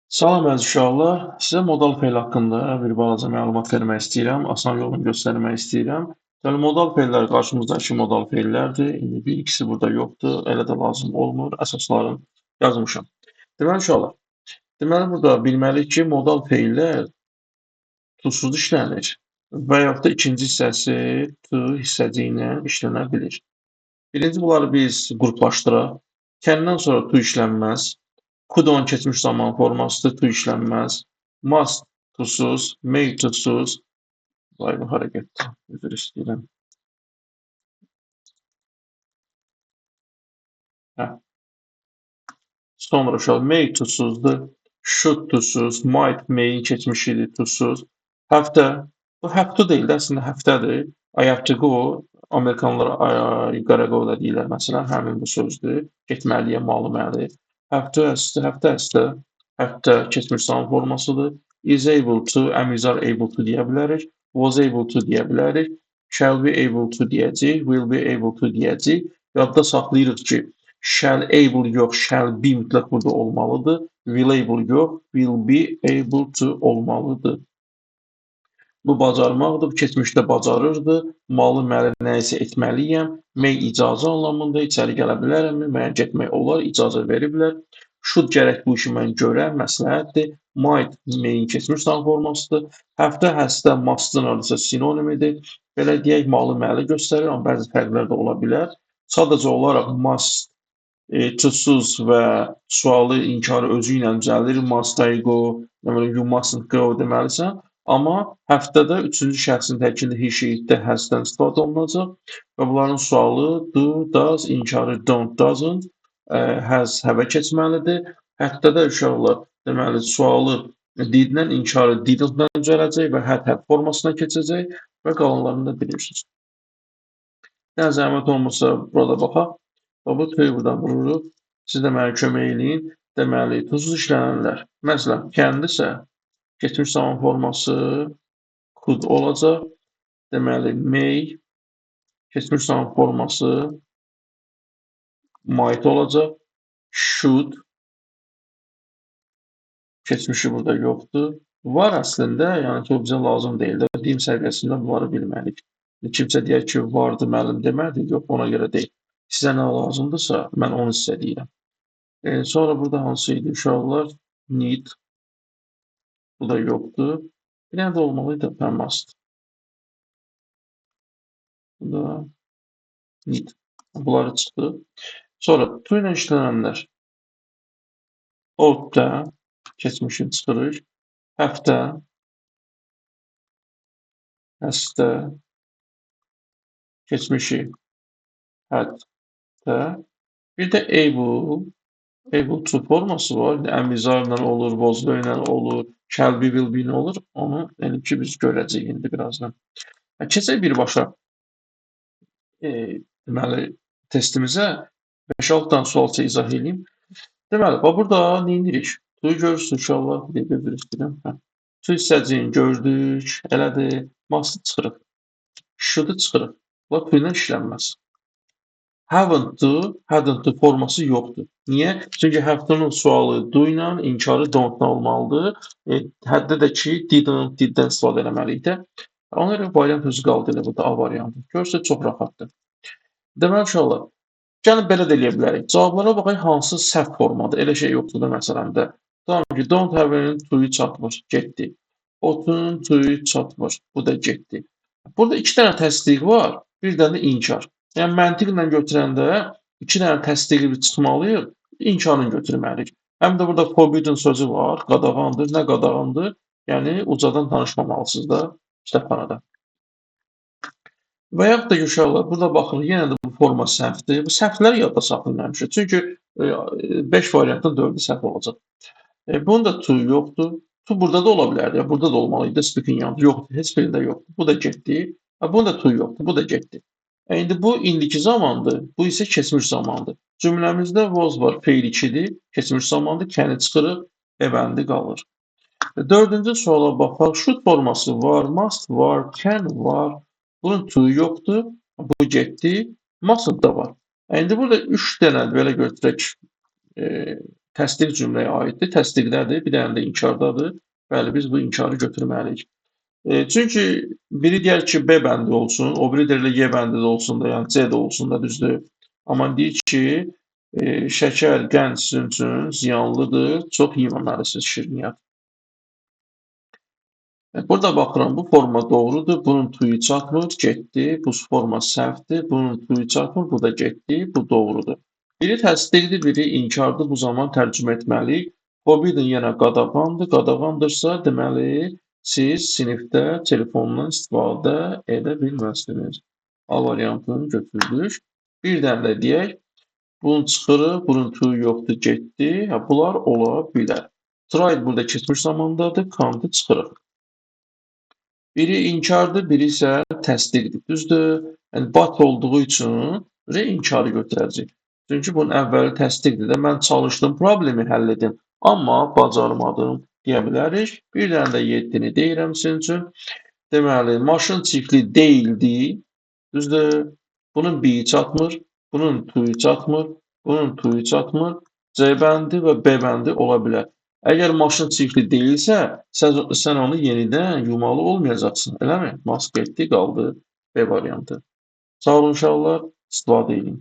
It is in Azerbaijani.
Salam əziz uşaqlar. Sizə modal fel haqqında bir balaca məlumat vermək istəyirəm. Asan yolunu göstərmək istəyirəm. Deməli, modal fellər qarşımızdakı modal fellərdir. İndi bir ikisi burada yoxdur. Elə də lazım olmur. Əsaslarını yazmışam. Deməli uşaqlar, burada bilməliyik ki, modal fellər tuzsuz işlənir və yaxud da ikinci hissəsi tu hissəci ilə işlənə bilir. Birinci bunları biz qruplaşdıraq. Kəndən sonra tu işlənməz. Could-on keçmiş zaman formasıdır, tu işlənməz. Must tuzsuz, may tuzsuz. Vay bu hara getdi? Üzr istəyirəm. Hə. Sonra uşaq may tuzsuzdur. Should tuzsuz, might, may'in keçmişidir, tuzsuz. Həftə. Bu have to deyil də, əslində həftədir. I have to go. Amerikanlılar I gotta go da deyirlər məsələn, həmin bu sözdür. Getməliyəm, malıməli. Həftə əstə. Həftə keçmiş zaman formasıdır. Is able to, əmizar able to deyə bilərik. Was able to deyə bilərik. Shall be able to deyəcək. Will be able to deyəcək. Yadda saxlayırıq ki, shall able yox, shall be mütləq burada olmalıdır. Will able yox, will be able to olmalıdır. Bu bacarmaqdır, keçmişdə bacarırdı. Malı məli nəyisə etməliyəm. May icazə anlamında içəri gələ bilərəmmi? Mənə getmək olar, icazə veriblər. Should gərək bu işi mən görəm, məsləhətdir. Might may'in keçmiş zaman formasıdır. Həftə, həstə, must'ın ardısa sinonimidir. Belə deyək, malı məli göstərir, amma bəzi fərqlər də ola bilər. Sadəcə olaraq must tuzsuz və sualı, inkarı özü ilə düzəldir. Must I go, you mustn't go deməlisən. Amma həftədə üçüncü şəxsin təkində he, she, it-də hasdən istifadə olunacaq və bunların sualı do, does, inkarı don't, doesn't, has, have keçməlidir. Həftədə uşaqlar deməli sualı did-lə, inkarı didn't-lə düzələcək və had, have formasına keçəcək və qalanlarını da bilirsiniz. Yəni zəhmət olmasa burada baxaq. Bu tüyü buradan vururuq. Siz də mənə kömək eləyin. Deməli, tuzsuz işlənənlər. Məsələn, kəndisə keçmiş zaman forması could olacaq. Deməli, may keçmiş zaman forması might olacaq. Should keçmişi burada yoxdur. Var əslində, yəni ki, o bizə lazım deyil. Din səviyyəsində bunları bilməliyik. Kimsə deyər ki, var deməlim deməlidir. Yox, ona görə deyil. Sizə nə lazımdırsa, mən onu sizə deyirəm. Sonra burada hansı idi uşaqlar? Need. Bu da yoxdur. Bir dənə də olmalıydı. Must. Bu da need. Bunları çıxdı. Sonra to ilə işlənənlər. Out'da keçmişin çıxırıq. Həftə. Həstə. Keçmişi. Həddə. Bir də able to forması var. Əmizarla olur, was ilə olur, shall be, will be ilə olur. Onu yəni ki, biz görəcəyik indi birazdan. Keçək birbaşa deməli testimizə 5-6 dənə sualça izah edeyim. Deməli, burada nə edirik? Tu görürsünüz uşaqlar, bir dəqiqə istəyirəm. Tu hissəciyini gördük, elədir. Must çıxırıq. Should çıxırıq. Bu tu ilə işlənməz. Hadn't forması yoxdur. Niyə? Çünki have-tonun sualı do ilə, inkarı don't-la olmalıdır. Həddə də ki, diddən istifadə eləməliyik də. Ona görə variant özü qaldı elə burada A variantı. Görsə çox rahatdır. Deməli uşaqlar, gəlin belə də eləyə bilərik. Cavablara baxaq hansı səhv formadır. Elə şey yoxdur da məsələndə. Tamam ki, don't have-nin to-yu çatmır, getdi. Ought-un to-yu çatmır, bu da getdi. Burada iki dənə təsdiq var, bir dənə də inkar. Yəni məntiqlə götürəndə iki dənə təsdiqi çıxmalıyıq, inkarını götürməliyik. Həm də burada forbidden sözü var, qadağandır. Nə qadağandır? Yəni ucadan danışmamalısınız da kitabxanada. Və yaxud da uşaqlar, burada baxın, yenə də bu forma səhvdir. Bu səhvləri yadda saxlayın həmişə. Çünki 5 variantdan 4-ü səhv olacaq. Bunun da to yoxdur. To burada da ola bilərdi. Burada da olmalıydı. Speaking yanında yoxdur. Heç birində yoxdur. Bu da getdi. Bunun da to yoxdur. Bu da getdi. İndi bu indiki zamandır. Bu isə keçmiş zamandır. Cümləmizdə was var. Feil 2-dir. Keçmiş zamandır. Kəni çıxırıq. Bəndi qalır. Dördüncü suala baxaq. Should forması var. Must var. Can var. Bunun to yoxdur. Bu getdi. Mustn't da var. İndi burada 3 dənə belə götürək təsdiq cümləyə aiddir, təsdiqdədir, bir dənə də inkardadır. Bəli, biz bu inkarı götürməliyik. Çünki biri deyər ki, B bəndi olsun, o biri deyir Y bəndi də olsun da, yəni C də olsun da, düzdür? Amma deyir ki, şəkər, qənd sizin üçün ziyanlıdır, çox yeməməlisiniz şirniyyat. Burada baxıram, bu forma doğrudur, bunun tuyu çatmır, getdi, bu forma səhvdir, bunun tuyu çatmır, bu da getdi, bu doğrudur. Biri təsdiqdir, biri inkardır, bu zaman tərcümə etməliyik. Forbidden yenə qadağandır, qadağandırsa, deməli, siz sinifdə telefondan istifadə edə bilməzsiniz. A variantını götürdük. Bir dənə də deyək, bunun çıxırıq, bunun tuyu yoxdur, getdi. Bunlar ola bilər. Tried burada keçmiş zamandadır, can'dı çıxırıq. Biri inkardır, biri isə təsdiqdir. Düzdür? Yəni but olduğu üçün inkarı götürəcəyik. Çünki bunun əvvəli təsdiqdir də. Mən çalışdım, problemi həll edim, amma bacarmadım deyə bilərik. Bir dənə də 7-ni deyirəm sizin üçün. Deməli, maşın çirkli deyildi. Düzdür? Bunun B çatmır, bunun tuyu çatmır, bunun tuyu çatmır. C bəndi və B bəndi ola bilər. Əgər maşın çirkli deyilsə, sən onu yenidən yumalı olmayacaqsın, eləmi? Mask etdi, qaldı B variantı. Sağ olun uşaqlar, istifadə edin.